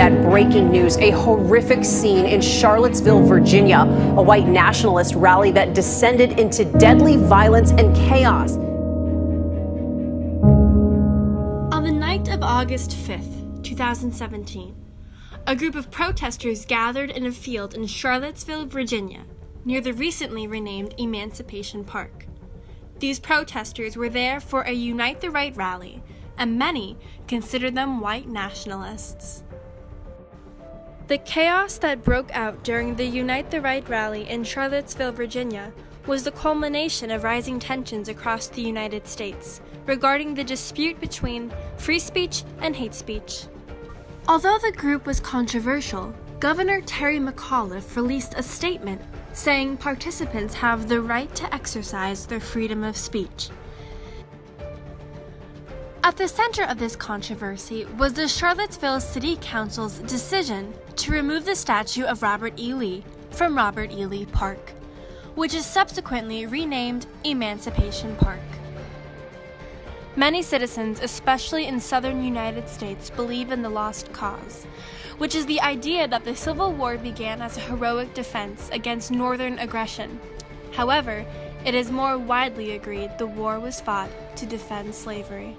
that breaking news, a horrific scene in Charlottesville, Virginia, a white nationalist rally that descended into deadly violence and chaos. On the night of August 5th, 2017, a group of protesters gathered in a field in Charlottesville, Virginia, near the recently renamed Emancipation Park. These protesters were there for a Unite the Right rally, and many considered them white nationalists. The chaos that broke out during the Unite the Right rally in Charlottesville, Virginia, was the culmination of rising tensions across the United States regarding the dispute between free speech and hate speech. Although the group was controversial, Governor Terry McAuliffe released a statement saying participants have the right to exercise their freedom of speech. At the center of this controversy was the Charlottesville City Council's decision to remove the statue of Robert E. Lee from Robert E. Lee Park, which is subsequently renamed Emancipation Park. Many citizens, especially in southern United States, believe in the lost cause, which is the idea that the Civil War began as a heroic defense against northern aggression. However, it is more widely agreed the war was fought to defend slavery.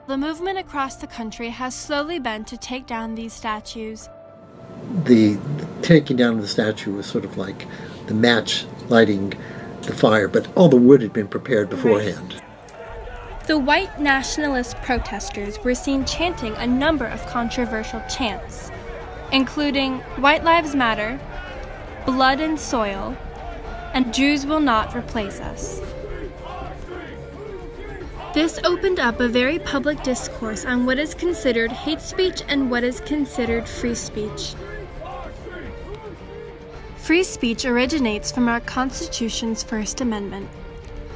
The movement across the country has slowly been to take down these statues. The taking down of the statue was sort of like the match lighting the fire, but all the wood had been prepared beforehand. Right. The white nationalist protesters were seen chanting a number of controversial chants, including White Lives Matter, Blood and Soil, and Jews Will Not Replace Us. This opened up a very public discourse on what is considered hate speech and what is considered free speech. Free speech originates from our Constitution's First Amendment.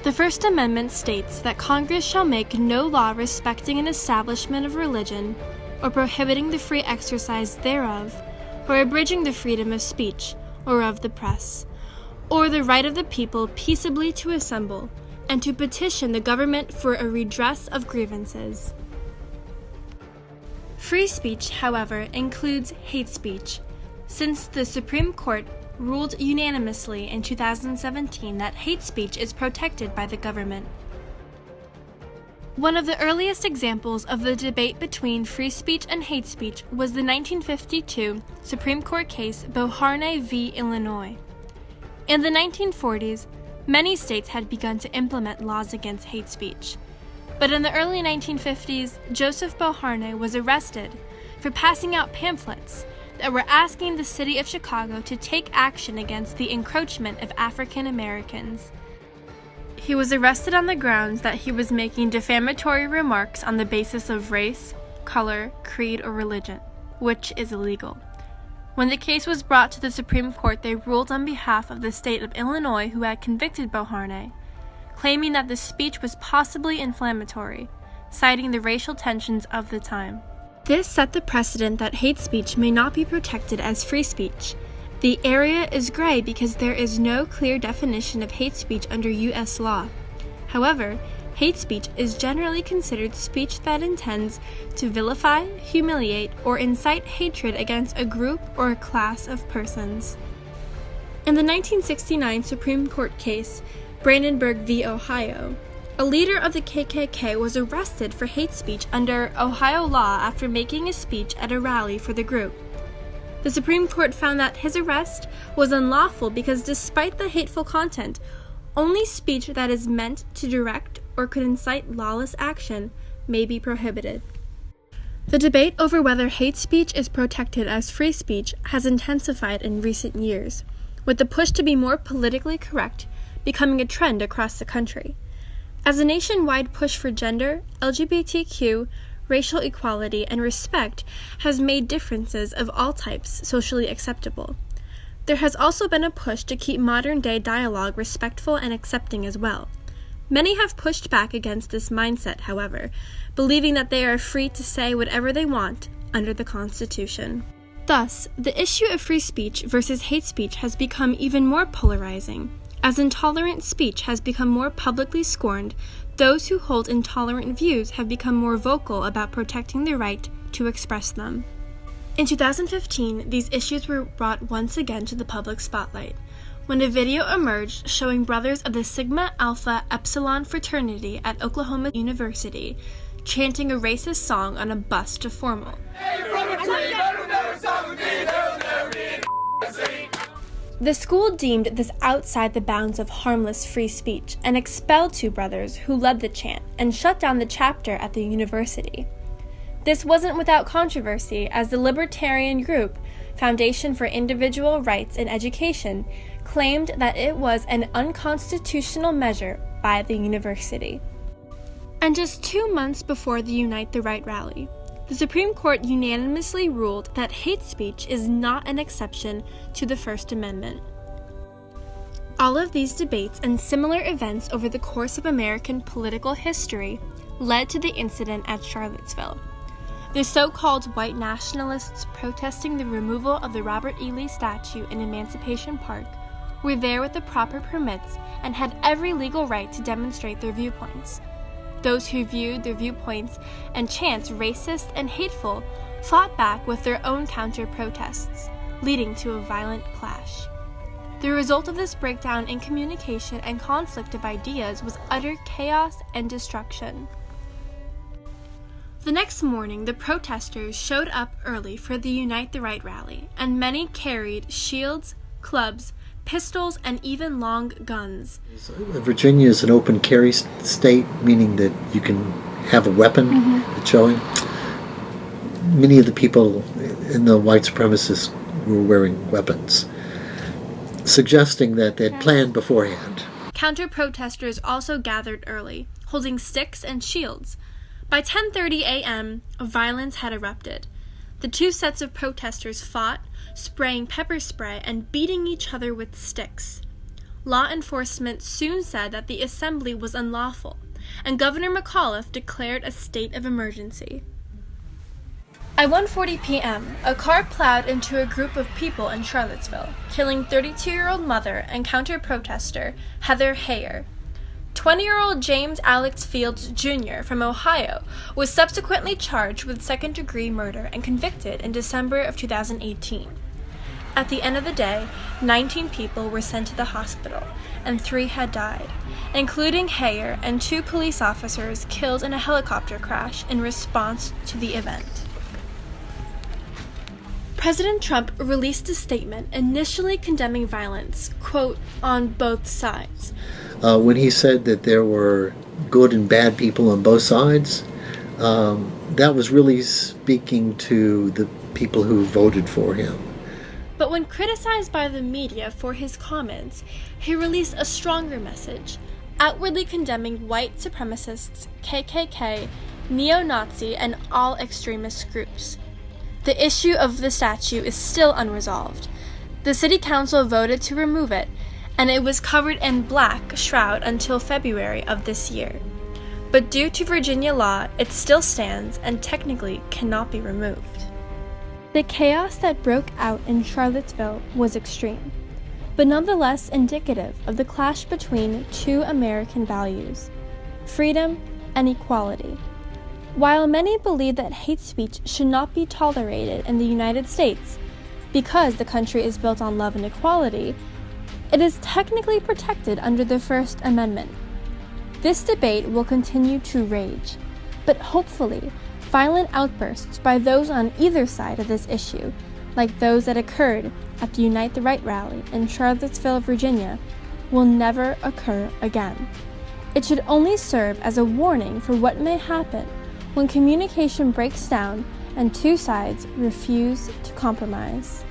The First Amendment states that Congress shall make no law respecting an establishment of religion, or prohibiting the free exercise thereof, or abridging the freedom of speech, or of the press, or the right of the people peaceably to assemble, and to petition the government for a redress of grievances. Free speech, however, includes hate speech, since the Supreme Court ruled unanimously in 2017 that hate speech is protected by the government. One of the earliest examples of the debate between free speech and hate speech was the 1952 Supreme Court case Beauharnais v. Illinois. In the 1940s, many states had begun to implement laws against hate speech. But in the early 1950s, Joseph Beauharnais was arrested for passing out pamphlets that were asking the city of Chicago to take action against the encroachment of African Americans. He was arrested on the grounds that he was making defamatory remarks on the basis of race, color, creed, or religion, which is illegal. When the case was brought to the Supreme Court, they ruled on behalf of the state of Illinois, who had convicted Beauharnais, claiming that the speech was possibly inflammatory, citing the racial tensions of the time. This set the precedent that hate speech may not be protected as free speech. The area is gray because there is no clear definition of hate speech under U.S. law. However, hate speech is generally considered speech that intends to vilify, humiliate, or incite hatred against a group or a class of persons. In the 1969 Supreme Court case, Brandenburg v. Ohio, a leader of the KKK was arrested for hate speech under Ohio law after making a speech at a rally for the group. The Supreme Court found that his arrest was unlawful because despite the hateful content, only speech that is meant to direct or could incite lawless action may be prohibited. The debate over whether hate speech is protected as free speech has intensified in recent years, with the push to be more politically correct becoming a trend across the country. As a nationwide push for gender, LGBTQ, racial equality, and respect has made differences of all types socially acceptable, there has also been a push to keep modern-day dialogue respectful and accepting as well. Many have pushed back against this mindset, however, believing that they are free to say whatever they want under the Constitution. Thus, the issue of free speech versus hate speech has become even more polarizing. As intolerant speech has become more publicly scorned, those who hold intolerant views have become more vocal about protecting the right to express them. In 2015, these issues were brought once again to the public spotlight, when a video emerged showing brothers of the Sigma Alpha Epsilon fraternity at Oklahoma University chanting a racist song on a bus to formal. The school deemed this outside the bounds of harmless free speech and expelled two brothers who led the chant and shut down the chapter at the university. This wasn't without controversy, as the libertarian group, Foundation for Individual Rights in Education, claimed that it was an unconstitutional measure by the university. And just 2 months before the Unite the Right rally, the Supreme Court unanimously ruled that hate speech is not an exception to the First Amendment. All of these debates and similar events over the course of American political history led to the incident at Charlottesville. The so-called white nationalists protesting the removal of the Robert E. Lee statue in Emancipation Park were there with the proper permits and had every legal right to demonstrate their viewpoints. Those who viewed their viewpoints and chants racist and hateful fought back with their own counter-protests, leading to a violent clash. The result of this breakdown in communication and conflict of ideas was utter chaos and destruction. The next morning, the protesters showed up early for the Unite the Right rally, and many carried shields, clubs, pistols, and even long guns. Virginia is an open carry state, meaning that you can have a weapon at showing. Many of the people in the white supremacists were wearing weapons, suggesting that they'd planned beforehand. Counter-protesters also gathered early, holding sticks and shields. By 10:30 a.m., violence had erupted. The two sets of protesters fought, spraying pepper spray and beating each other with sticks. Law enforcement soon said that the assembly was unlawful, and Governor McAuliffe declared a state of emergency. At 1:40 p.m., a car plowed into a group of people in Charlottesville, killing 32-year-old mother and counter-protester Heather Heyer. 20-year-old James Alex Fields Jr. from Ohio was subsequently charged with second-degree murder and convicted in December of 2018. At the end of the day, 19 people were sent to the hospital, and 3 had died, including Heyer and 2 police officers killed in a helicopter crash in response to the event. President Trump released a statement initially condemning violence, quote, on both sides. When he said that there were good and bad people on both sides, that was really speaking to the people who voted for him. But when criticized by the media for his comments, he released a stronger message, outwardly condemning white supremacists, KKK, neo-Nazi, and all extremist groups. The issue of the statue is still unresolved. The city council voted to remove it, and it was covered in black shroud until February of this year. But due to Virginia law, it still stands and technically cannot be removed. The chaos that broke out in Charlottesville was extreme, but nonetheless indicative of the clash between two American values, freedom and equality. While many believe that hate speech should not be tolerated in the United States because the country is built on love and equality, it is technically protected under the First Amendment. This debate will continue to rage, but hopefully, violent outbursts by those on either side of this issue, like those that occurred at the Unite the Right rally in Charlottesville, Virginia, will never occur again. It should only serve as a warning for what may happen when communication breaks down and two sides refuse to compromise.